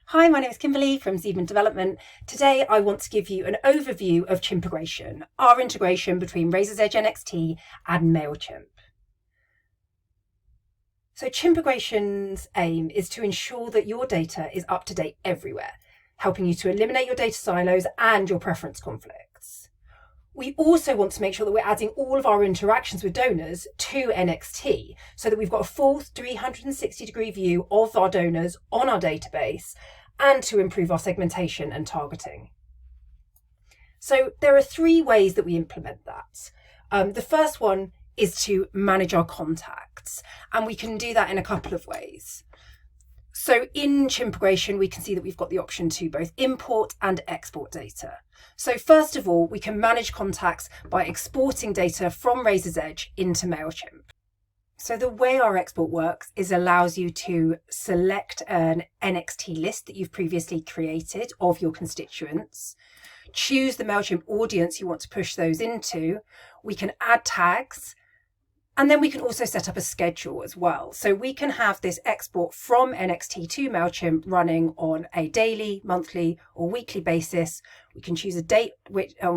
Hi, my name is Kimberly from Seedman Development. Today I want to give you an overview of Chimpegration, our integration between Razor's Edge NXT and MailChimp. So Chimpegration's aim is to ensure that your data is up to date everywhere, helping you to eliminate your data silos and your preference conflicts. We also want to make sure that we're adding all of our interactions with donors to NXT so that we've got a full 360-degree view of our donors on our database and to improve our segmentation and targeting. So there are three ways that we implement that. The first one is to manage our contacts, and we can do that in a couple of ways. So in Chimpegration, we can see that we've got the option to both import and export data. So first of all, we can manage contacts by exporting data from Razor's Edge into MailChimp. So the way our export works is allows you to select an NXT list that you've previously created of your constituents, choose the MailChimp audience you want to push those into. We can add tags, and then we can also set up a schedule as well. So we can have this export from NXT to MailChimp running on a daily, monthly, or weekly basis. We can choose a date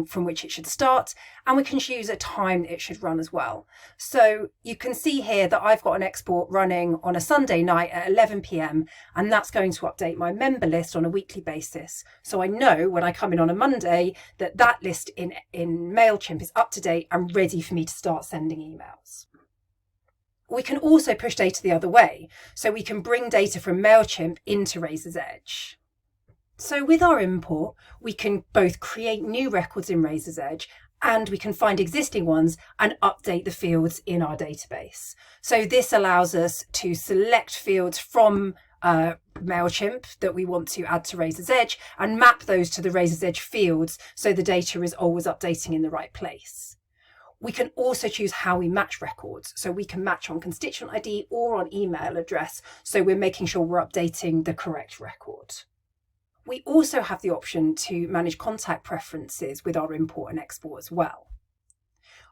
from which it should start, and we can choose a time it should run as well. So you can see here that I've got an export running on a Sunday night at 11 p.m, and that's going to update my member list on a weekly basis. So I know when I come in on a Monday that that list in MailChimp is up to date and ready for me to start sending emails. We can also push data the other way. So we can bring data from MailChimp into Razor's Edge. So with our import, we can both create new records in Razor's Edge and we can find existing ones and update the fields in our database. So this allows us to select fields from MailChimp that we want to add to Razor's Edge and map those to the Razor's Edge fields so the data is always updating in the right place. We can also choose how we match records. So we can match on constituent ID or on email address. So we're making sure we're updating the correct record. We also have the option to manage contact preferences with our import and export as well.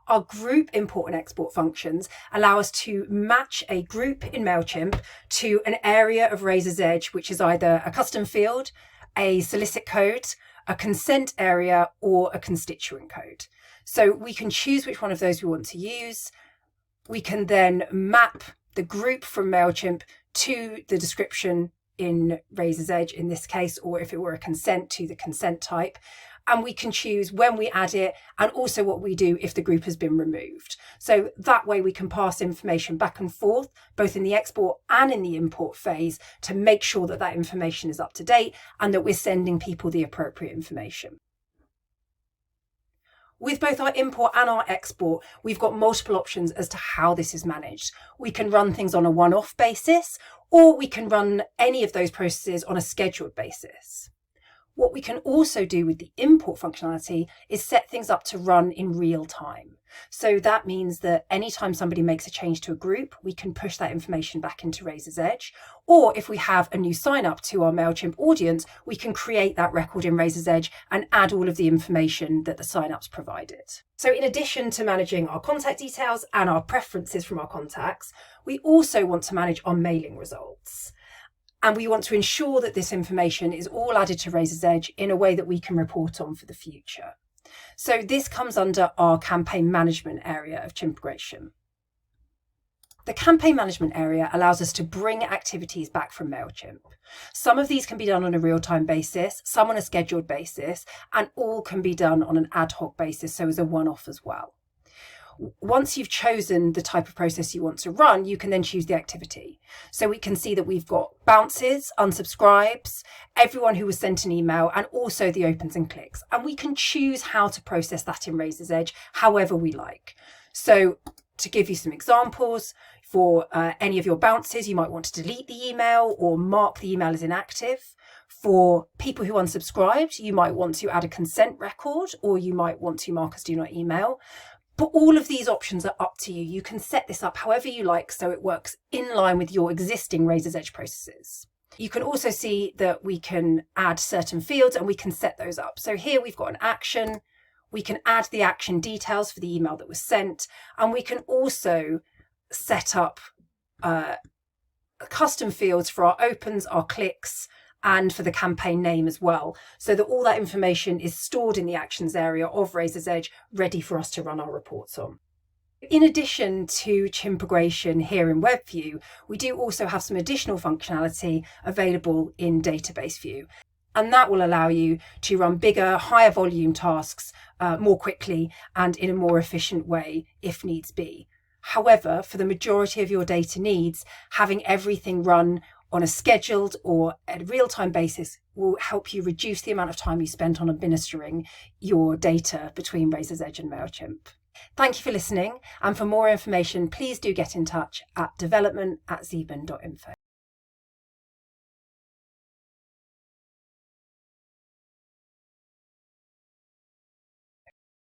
Our group import and export functions allow us to match a group in MailChimp to an area of Razor's Edge, which is either a custom field, a solicit code, a consent area, or a constituent code. So we can choose which one of those we want to use. We can then map the group from MailChimp to the description in Razor's Edge in this case, or if it were a consent, to the consent type. And we can choose when we add it and also what we do if the group has been removed. So that way we can pass information back and forth, both in the export and in the import phase, to make sure that that information is up to date and that we're sending people the appropriate information. With both our import and our export, we've got multiple options as to how this is managed. We can run things on a one-off basis, or we can run any of those processes on a scheduled basis. What we can also do with the import functionality is set things up to run in real time. So that means that anytime somebody makes a change to a group, we can push that information back into Razor's Edge. Or if we have a new sign up to our MailChimp audience, we can create that record in Razor's Edge and add all of the information that the sign-ups provided. So in addition to managing our contact details and our preferences from our contacts, we also want to manage our mailing results. And we want to ensure that this information is all added to Razor's Edge in a way that we can report on for the future. So this comes under our campaign management area of Chimpegration. The campaign management area allows us to bring activities back from MailChimp. Some of these can be done on a real-time basis, some on a scheduled basis, and all can be done on an ad hoc basis, so as a one-off as well. Once you've chosen the type of process you want to run, you can then choose the activity. So we can see that we've got bounces, unsubscribes, everyone who was sent an email, and also the opens and clicks. And we can choose how to process that in Razor's Edge however we like. So to give you some examples, for any of your bounces, you might want to delete the email or mark the email as inactive. For people who unsubscribed, you might want to add a consent record, or you might want to mark as do not email. But all of these options are up to you. You can set this up however you like so it works in line with your existing Razor's Edge processes. You can also see that we can add certain fields and we can set those up. So here we've got an action. We can add the action details for the email that was sent, and we can also set up custom fields for our opens, our clicks, and for the campaign name as well, so that all that information is stored in the actions area of Razor's Edge, ready for us to run our reports on. In addition to Chimpegration here in WebView, we do also have some additional functionality available in Database View. And that will allow you to run bigger, higher volume tasks more quickly and in a more efficient way if needs be. However, for the majority of your data needs, having everything run on a scheduled or a real-time basis will help you reduce the amount of time you spend on administering your data between Razor's Edge and MailChimp. Thank you for listening, and for more information, please do get in touch at development@zeban.info.